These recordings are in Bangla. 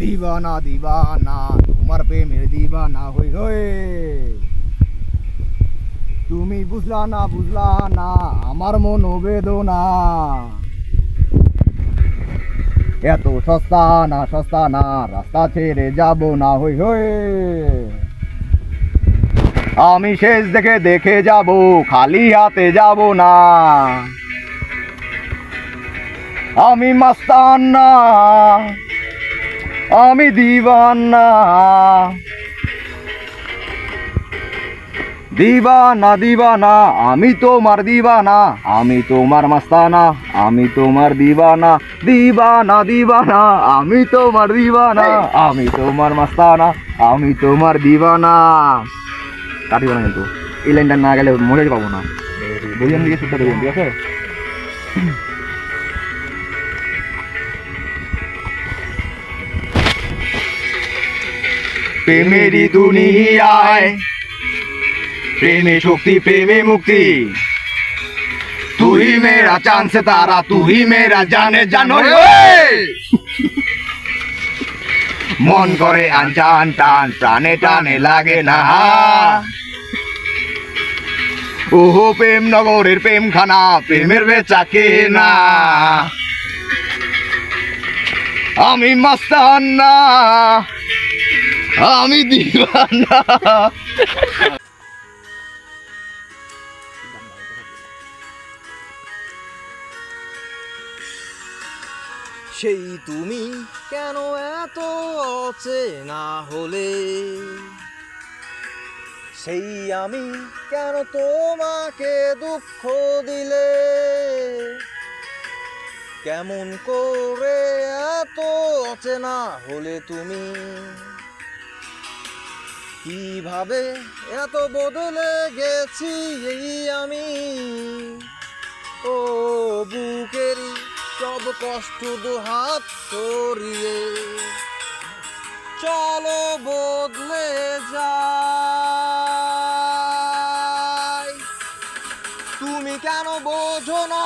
দিবানা দিবানা তোমার প্রেমের দিবানা হই হই। তুমি বুঝলা না আমার মনোবেদনা। এত সস্তা না রাস্তা ছেড়ে যাব না হই হই। আমি শেষ দেখে যাব, খালি হাতে যাব না। আমি মাস্তানা, আমি দিবানা। দিবানা আমি তোমার দিবানা, আমি তোমার মাস্তানা, আমি তোমার দিবানা। দিবানা আমি তোমার দিবানা, আমি তোমার মাস্তানা, আমি তোমার দিবানা। কাটিও না কিন্তু, এই লাইনটা না গেলে মরে পাবো না। দুজন দিকে ছুটতে দেবেন, ঠিক আছে? প্রেমেরই দুনিয়ায় प्रेमे शक्ति प्रेमे मुक्ति। तू ही मेरा चांद सितारा, तू ही मेरा जाने जानो। मन करे आनचान टान प्राणे टाने लागे ना। ओहो प्रेम नगरेर प्रेम खाना, प्रेमेर बेचा केना। आमी मस्ताना, आमी दीवाना। সেই তুমি কেন এত অচেনা হলে, সেই আমি কেন তোমাকে দুঃখ দিলে। কেমন করে এত অচেনা হলে তুমি, কিভাবে এত বদলে গেছি এই আমি। ও বুকেরই সব কষ্ট দুহাত সরিয়ে চলো বদলে যাই। তুমি কেন বোঝো না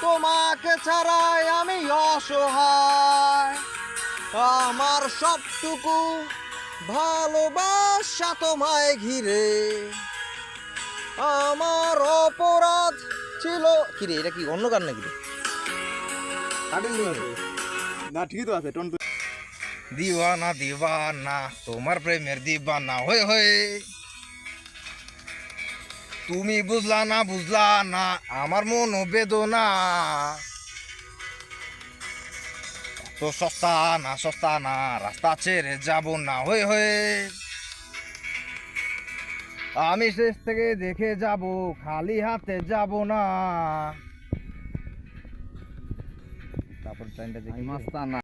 তোমাকে ছাড়াই আমি অসহায়। আমার সবটুকু ভালোবাসা তোমায় ঘিরে। আমার অপরাধ ছিল কিরে, এটা কি অন্য গান নাকি? না ঠিকই তো আছে। দিওয়ানা দিওয়ানা তোমার প্রেমের দিবানা হয়ে হয়ে। তুমি বুঝলা না আমার মনোবেদনা। তো সস্তা না রাস্তা ছেড়ে যাব না হয়ে হয়ে। আমি শেষ থেকে দেখে যাব, খালি হাতে যাব না। তারপর টাইমটা দেখি মাস্তানা।